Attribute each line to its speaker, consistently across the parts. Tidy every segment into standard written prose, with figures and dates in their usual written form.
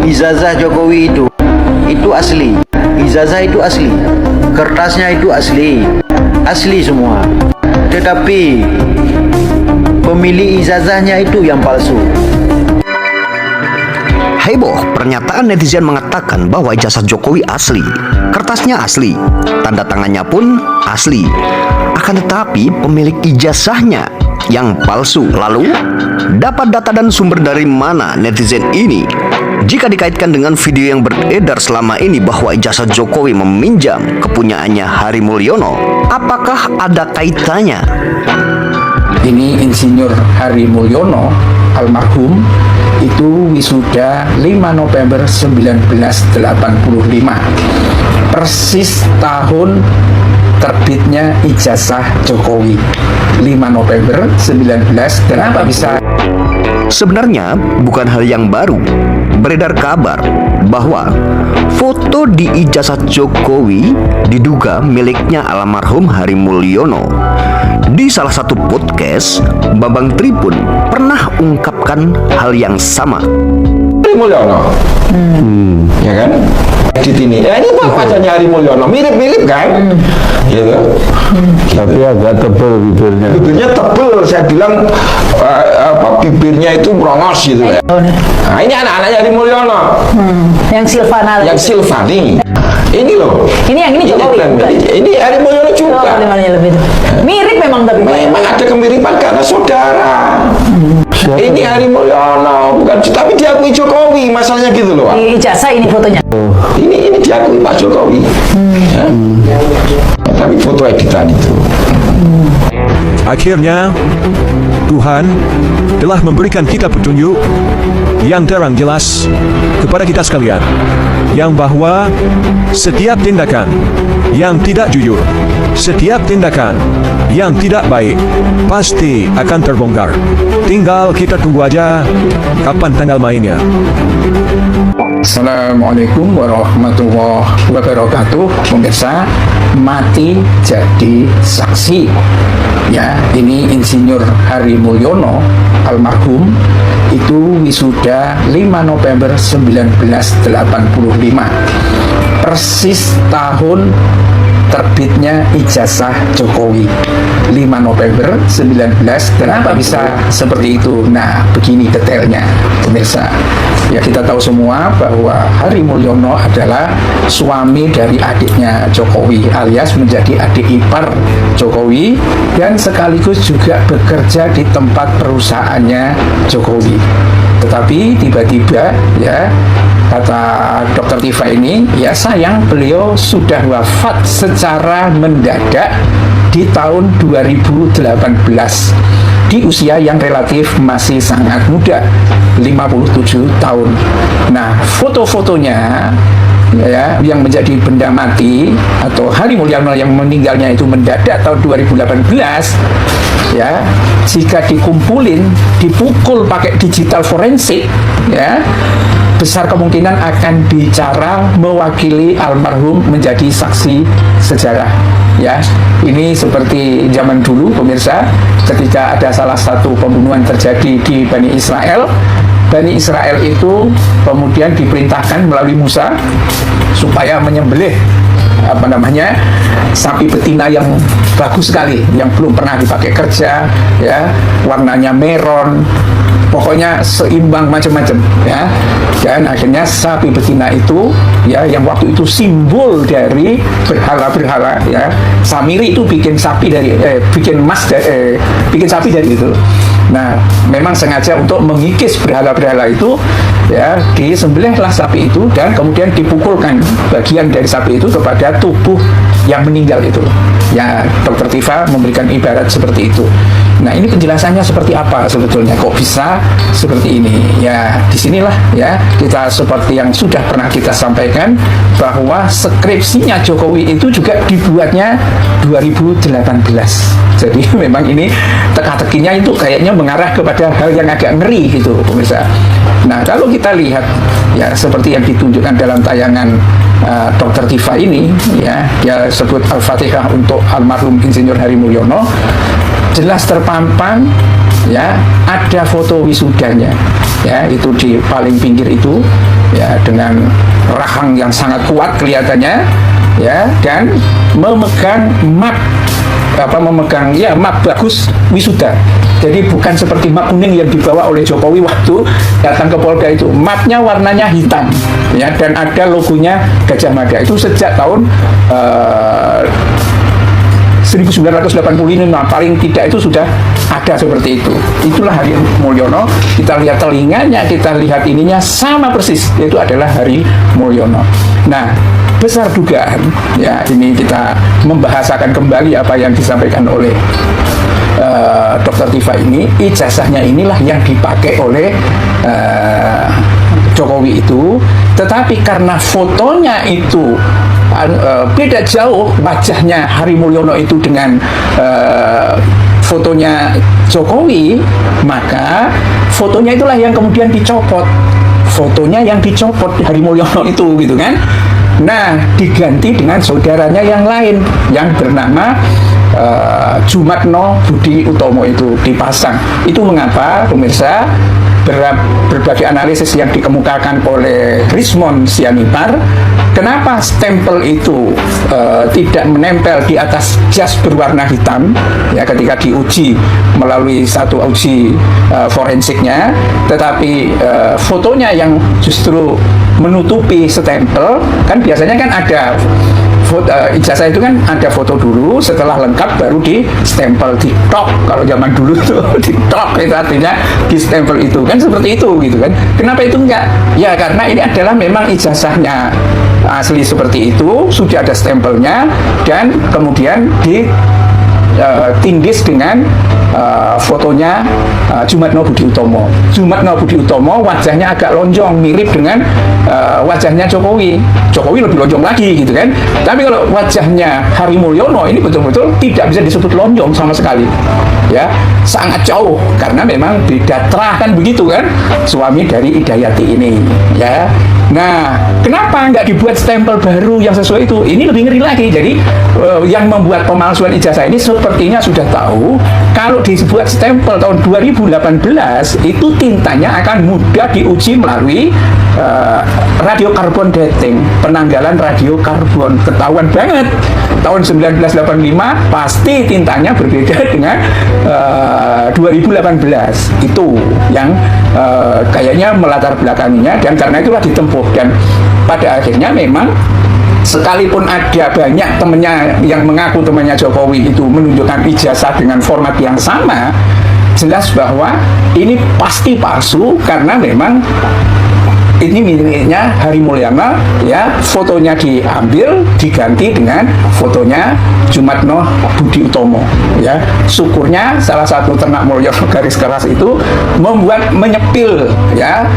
Speaker 1: ijazah Jokowi itu asli. Ijazah itu asli. Kertasnya itu asli. Asli semua. Tetapi pemilik ijazahnya itu yang palsu.
Speaker 2: Heboh, pernyataan netizen mengatakan bahwa ijazah Jokowi asli, kertasnya asli, tanda tangannya pun asli. Akan tetapi pemilik ijazahnya yang palsu. Lalu, dapat data dan sumber dari mana netizen ini? Jika dikaitkan dengan video yang beredar selama ini bahwa ijazah Jokowi meminjam kepunyaannya Hari Mulyono, apakah ada kaitannya?
Speaker 3: Ini Insinyur Hari Mulyono almarhum itu wisuda 5 November 1985, persis tahun terbitnya ijazah Jokowi. 5 November 19 kenapa bisa?
Speaker 2: Sebenarnya bukan hal yang baru. Beredar kabar bahwa foto di ijazah Jokowi diduga miliknya almarhum Hari Mulyono. Di salah satu podcast, Bambang Tripun pernah ungkapkan hal yang sama.
Speaker 4: Hari Mulyono, ya kan? Edit ini, ya ini tuh wajahnya Hari Mulyono, mirip-mirip kan? Gitu.
Speaker 5: Tapi agak tebel bibirnya.
Speaker 4: Bibirnya tebel, saya bilang bibirnya itu merongos gitu ya. Nah ini anak-anaknya Hari Mulyono.
Speaker 6: Yang Silvana.
Speaker 4: Yang Silvani. Ini loh.
Speaker 6: Ini yang ini Jokowi.
Speaker 4: Ini Hari Mulyono juga.
Speaker 6: Mirip memang tapi.
Speaker 4: Memang ada kemiripan karena saudara. Ini Hari Mulyono, bukan, tapi diakui Jokowi, masalahnya gitu loh.
Speaker 6: Di ijazah ini fotonya.
Speaker 4: Ini diakui Pak Jokowi. Ya. Tapi foto editan itu.
Speaker 7: Akhirnya, Tuhan telah memberikan kita petunjuk yang terang jelas kepada kita sekalian, yang bahwa setiap tindakan yang tidak jujur, setiap tindakan yang tidak baik, pasti akan terbongkar. Tinggal kita tunggu aja kapan tanggal mainnya.
Speaker 3: Assalamualaikum warahmatullahi wabarakatuh. Pemirsa, mati jadi saksi. Ya, ini Insinyur Hari Mulyono almarhum itu wisuda 5 November 1985, persis tahun terbitnya ijazah Jokowi. 5 November 19 kenapa bisa seperti itu? Nah, begini detailnya pemirsa. Ya, kita tahu semua bahwa Hari Mulyono adalah suami dari adiknya Jokowi, alias menjadi adik ipar Jokowi, dan sekaligus juga bekerja di tempat perusahaannya Jokowi. Tetapi tiba-tiba ya, kata Dr. Tifa ini, ya sayang beliau sudah wafat secara mendadak di tahun 2018 di usia yang relatif masih sangat muda, 57 tahun. Nah, foto-fotonya ya yang menjadi benda mati atau Hari Mulyono yang meninggalnya itu mendadak tahun 2018 ya, jika dikumpulin, dipukul pakai digital forensik ya, besar kemungkinan akan bicara mewakili almarhum menjadi saksi sejarah ya. Ini seperti zaman dulu pemirsa, ketika ada salah satu pembunuhan terjadi di Bani Israel. Bani Israel itu kemudian diperintahkan melalui Musa supaya menyembelih sapi betina yang bagus sekali, yang belum pernah dipakai kerja ya, warnanya meron, pokoknya seimbang macam-macam ya. Dan akhirnya sapi betina itu ya, yang waktu itu simbol dari berhala-berhala ya. Samiri itu bikin sapi dari bikin sapi dari itu. Nah, memang sengaja untuk mengikis berhala-berhala itu ya, disembelihlah sapi itu dan kemudian dipukulkan bagian dari sapi itu kepada tubuh yang meninggal itu. Ya, Dr. Tifa memberikan ibarat seperti itu. Nah, ini penjelasannya seperti apa sebetulnya? Kok bisa seperti ini? Ya, disinilah ya kita seperti yang sudah pernah kita sampaikan bahwa skripsinya Jokowi itu juga dibuatnya 2018. Jadi memang ini teka-tekinya itu kayaknya mengarah kepada hal yang agak ngeri gitu pemirsa. Nah, kalau kita lihat ya seperti yang ditunjukkan dalam tayangan Dr. Tifa ini ya, dia sebut Al-Fatihah untuk almarhum Insinyur Hari Mulyono, jelas terpampang ya, ada foto wisudanya ya, itu di paling pinggir itu ya, dengan rahang yang sangat kuat kelihatannya, ya, dan memegang map map bagus wisuda. Jadi bukan seperti map kuning yang dibawa oleh Jokowi waktu datang ke Polda itu. Mapnya warnanya hitam, ya, dan ada logonya Gajah Mada. Itu sejak tahun 1985 paling tidak itu sudah ada seperti itu. Itulah Hari Mulyono. Kita lihat telinganya, kita lihat ininya sama persis. Itu adalah Hari Mulyono. Nah, besar dugaan, ya, ini kita membahasakan kembali apa yang disampaikan oleh Dr. Tifa ini. Ijazahnya inilah yang dipakai oleh Jokowi itu, tetapi karena fotonya itu beda jauh wajahnya Hari Mulyono itu dengan fotonya Jokowi, maka fotonya itulah yang kemudian dicopot. Fotonya yang dicopot Hari Mulyono itu, gitu kan. Nah, diganti dengan saudaranya yang lain yang bernama Jumatno Budi Utomo itu dipasang. Itu mengapa, pemirsa, berbagai analisis yang dikemukakan oleh Rismond Sianipar, kenapa stempel itu tidak menempel di atas jas berwarna hitam, ya, ketika diuji melalui satu uji forensiknya, tetapi fotonya yang justru menutupi stempel. Kan biasanya kan ada ijazah itu kan ada foto dulu, setelah lengkap baru di stempel, di tok. Kalau zaman dulu tuh di tok, itu artinya di stempel itu kan seperti itu, gitu kan. Kenapa itu enggak? Ya karena ini adalah memang ijazahnya asli seperti itu, sudah ada stempelnya, dan kemudian ditindis dengan fotonya Jumatno Budi Utomo. Jumatno Budi Utomo wajahnya agak lonjong, mirip dengan wajahnya Jokowi. Jokowi lebih lonjong lagi, gitu kan. Tapi kalau wajahnya Hari Mulyono ini betul-betul tidak bisa disebut lonjong sama sekali, ya, sangat jauh, karena memang beda terah, kan begitu kan, suami dari Idayati ini, ya. Nah, kenapa nggak dibuat stempel baru yang sesuai itu? Ini lebih ngeri lagi. Jadi yang membuat pemalsuan ijazah ini sepertinya sudah tahu kalau dibuat stempel tahun 2018 itu tintanya akan mudah diuji melalui radiokarbon dating, penanggalan radiokarbon. Ketahuan banget tahun 1985 pasti tintanya berbeda dengan 2018. Itu yang kayaknya melatar belakanginya, dan karena itulah ditempuh. Dan pada akhirnya memang sekalipun ada banyak temannya yang mengaku temannya Jokowi itu menunjukkan ijazah dengan format yang sama, jelas bahwa ini pasti palsu, karena memang ini miliknya Hari Mulyono, ya, fotonya diambil diganti dengan fotonya Jumatno Budi Utomo, ya. Syukurnya salah satu ternak Mulyono garis keras itu menyepil, ya,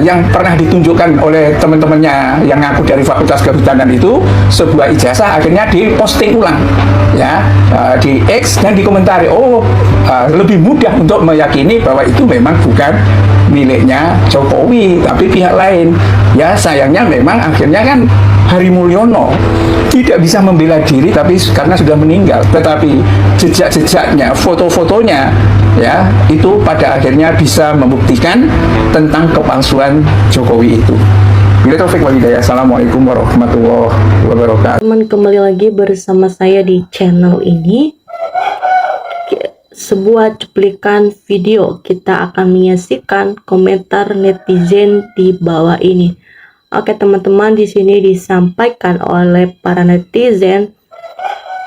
Speaker 3: yang pernah ditunjukkan oleh teman-temannya yang ngaku dari Fakultas Kehutanan itu sebuah ijazah, akhirnya diposting ulang, ya, di X, dan dikomentari. Lebih mudah untuk meyakini bahwa itu memang bukan miliknya Jokowi tapi pihak lain. Ya, sayangnya memang akhirnya kan Hari Mulyono tidak bisa membela diri, tapi karena sudah meninggal, tetapi jejak-jejaknya, foto-fotonya, ya, itu pada akhirnya bisa membuktikan tentang kepalsuan Jokowi itu. Bila taufik wal hidayah. Assalamualaikum warahmatullahi wabarakatuh.
Speaker 8: Teman, kembali lagi bersama saya di channel ini. Sebuah cuplikan video, kita akan menyaksikan komentar netizen di bawah ini. Oke teman-teman, di sini disampaikan oleh para netizen,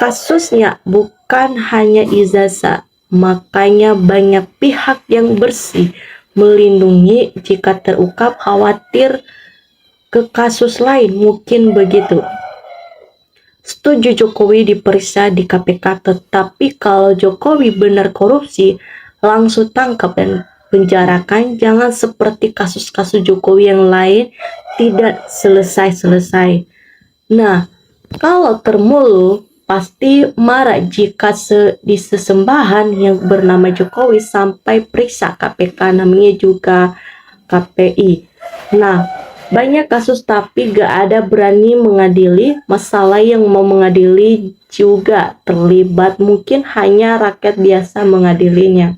Speaker 8: kasusnya bukan hanya ijazah, makanya banyak pihak yang bersih melindungi jika terungkap, khawatir ke kasus lain, mungkin begitu. Setuju Jokowi diperiksa di KPK, tetapi kalau Jokowi benar korupsi, langsung tangkap dan penjarakan. Jangan seperti kasus-kasus Jokowi yang lain tidak selesai-selesai. Nah, kalau termulu pasti marah jika di sesembahan yang bernama Jokowi sampai periksa KPK, namanya juga KPI. Nah, banyak kasus tapi gak ada berani mengadili. Masalah yang mau mengadili juga terlibat, mungkin hanya rakyat biasa mengadilinya.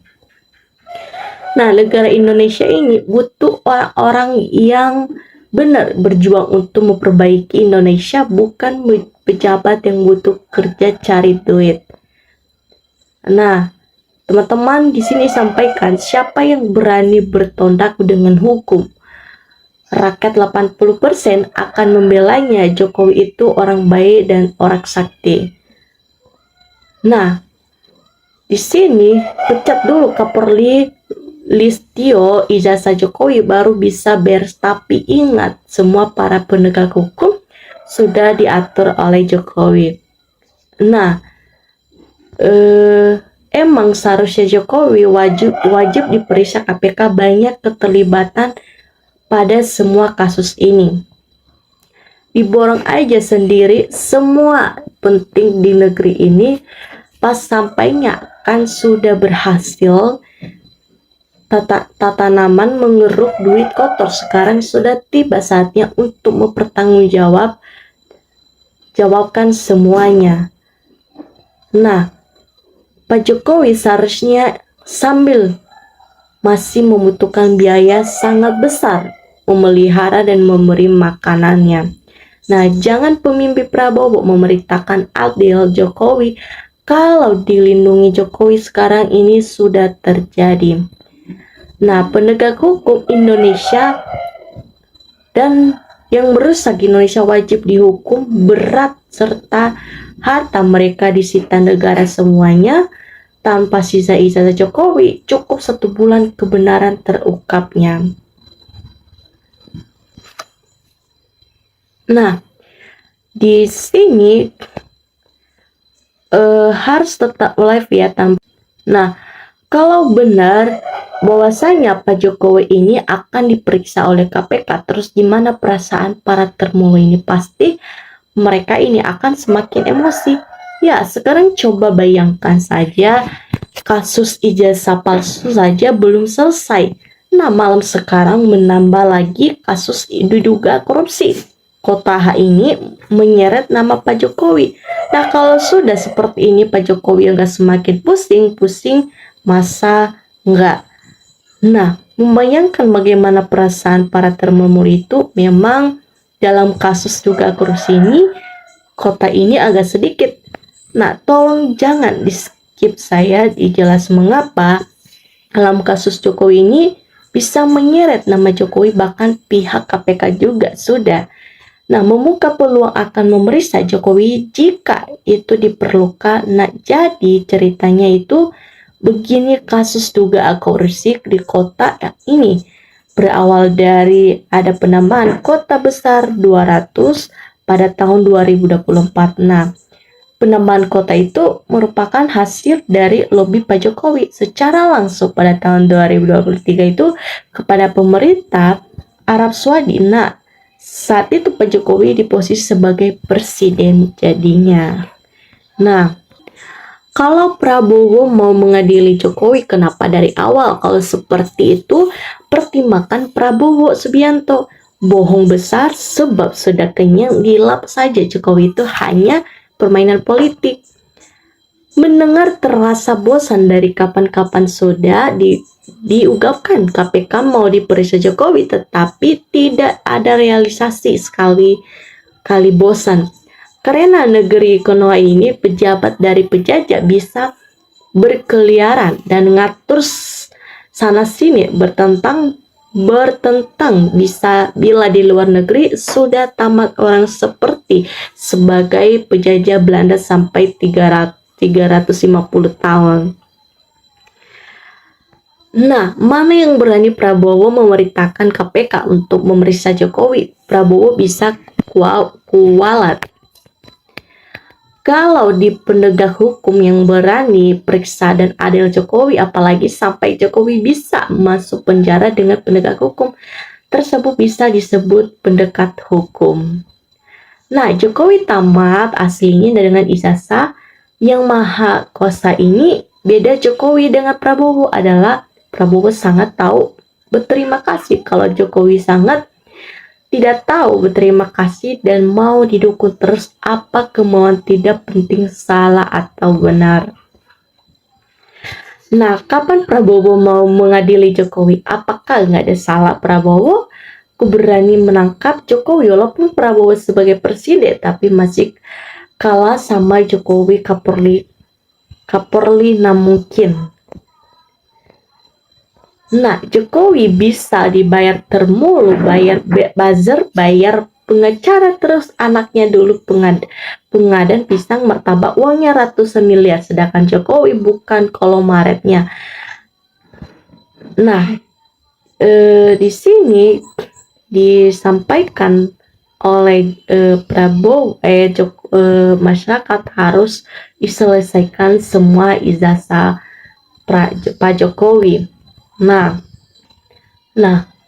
Speaker 8: Nah, negara Indonesia ini butuh orang-orang yang benar berjuang untuk memperbaiki Indonesia, bukan pejabat yang butuh kerja cari duit. Nah, teman-teman di sini sampaikan siapa yang berani bertindak dengan hukum. Rakyat 80% akan membelanya. Jokowi itu orang baik dan orang sakti. Nah, di sini pecat dulu Kapolri Listio, ijazah Jokowi baru bisa beres. Tapi ingat, semua para penegak hukum sudah diatur oleh Jokowi. Nah, emang seharusnya Jokowi wajib diperiksa KPK, banyak keterlibatan pada semua kasus ini. Diborong aja sendiri semua penting di negeri ini, pas sampainya kan sudah berhasil tanaman mengeruk duit kotor. Sekarang sudah tiba saatnya untuk mempertanggungjawabkan semuanya. Nah, Pak Jokowi seharusnya sambil masih membutuhkan biaya sangat besar memelihara dan memberi makanannya. Nah, jangan pemimpin Prabowo memerintahkan adil Jokowi kalau dilindungi Jokowi sekarang ini sudah terjadi. Nah, penegak hukum Indonesia dan yang merusak Indonesia wajib dihukum berat, serta harta mereka disita negara semuanya. Tanpa sisa ijazah Jokowi, cukup 1 bulan kebenaran terungkapnya. Nah, di sini harus tetap live ya. Nah, kalau benar bahwasanya Pak Jokowi ini akan diperiksa oleh KPK, terus gimana perasaan para termulu ini? Pasti mereka ini akan semakin emosi. Ya, sekarang coba bayangkan saja, kasus ijazah palsu saja belum selesai. Nah, malam sekarang menambah lagi kasus diduga korupsi. Kota H ini menyeret nama Pak Jokowi. Nah, kalau sudah seperti ini Pak Jokowi enggak semakin pusing-pusing, masa enggak? Nah, membayangkan bagaimana perasaan para termulu itu. Memang dalam kasus juga korupsi ini, kota ini agak sedikit. Nah, tolong jangan di skip saya dijelas mengapa dalam kasus Jokowi ini bisa menyeret nama Jokowi, bahkan pihak KPK juga sudah. Nah, membuka peluang akan memeriksa Jokowi jika itu diperlukan. Nah, jadi ceritanya itu begini, kasus dugaan korupsi di kota ini berawal dari ada penambahan kota besar 200 pada tahun 2024. Nah, penambahan kota itu merupakan hasil dari lobi Pak Jokowi secara langsung pada tahun 2023 itu kepada pemerintah Arab Saudi. Nah, saat itu Pak Jokowi di posisi sebagai presiden jadinya. Nah, kalau Prabowo mau mengadili Jokowi, kenapa dari awal? Kalau seperti itu, pertimbangkan Prabowo Subianto. Bohong besar, sebab sudah kenyang dilap saja Jokowi itu hanya permainan politik. Mendengar terasa bosan dari kapan-kapan sudah diungkapkan KPK mau diperiksa Jokowi, tetapi tidak ada realisasi, sekali bosan. Karena negeri Konoha ini pejabat dari penjajah bisa berkeliaran dan ngatur sana sini, bertentang bisa bila di luar negeri sudah tamat orang seperti sebagai penjajah Belanda sampai 350 tahun. Nah, mana yang berani Prabowo memerintahkan KPK untuk memeriksa Jokowi? Prabowo bisa kualat. Kalau di penegak hukum yang berani periksa dan adil Jokowi, apalagi sampai Jokowi bisa masuk penjara dengan penegak hukum tersebut, bisa disebut pendekat hukum. Nah, Jokowi tamat aslinya dengan ijazah yang maha kuasa ini. Beda Jokowi dengan Prabowo adalah Prabowo sangat tahu berterima kasih, kalau Jokowi sangat tidak tahu berterima kasih dan mau didukung terus, apa kemauan, tidak penting salah atau benar. Nah, kapan Prabowo mau mengadili Jokowi? Apakah nggak ada salah Prabowo? aku berani menangkap Jokowi walaupun Prabowo sebagai presiden tapi masih kalah sama Jokowi Kapolri nah mungkin. Nah, Jokowi bisa dibayar termulu, bayar buzzer, bayar pengacara, terus anaknya dulu pengadaan pisang martabak, uangnya ratusan miliar, sedangkan Jokowi bukan kolomaretnya. Nah, di sini disampaikan oleh Prabowo, masyarakat harus diselesaikan semua ijazah Pak Jokowi. Nah,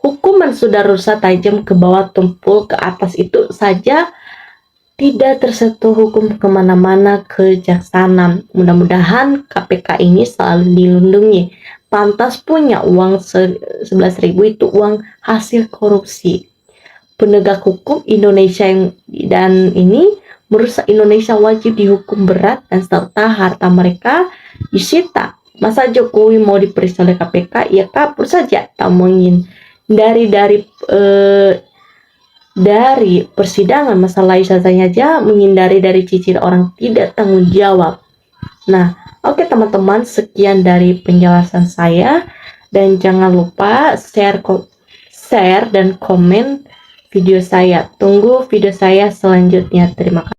Speaker 8: hukuman sudah rusak tajam ke bawah tumpul ke atas itu saja tidak tersentuh hukum kemana-mana kejaksanaan. Mudah-mudahan KPK ini selalu dilindungi. Pantas punya uang 11.000 itu uang hasil korupsi. Penegak hukum Indonesia dan ini merusak Indonesia wajib dihukum berat dan serta harta mereka disita. Masa Jokowi mau diperiksa oleh KPK, ya kabur saja, tak mungkin dari persidangan masalah ijazahnya aja menghindari dari cicil orang tidak tanggung jawab. Nah, oke teman-teman, sekian dari penjelasan saya dan jangan lupa share dan komen video saya. Tunggu video saya selanjutnya. Terima kasih.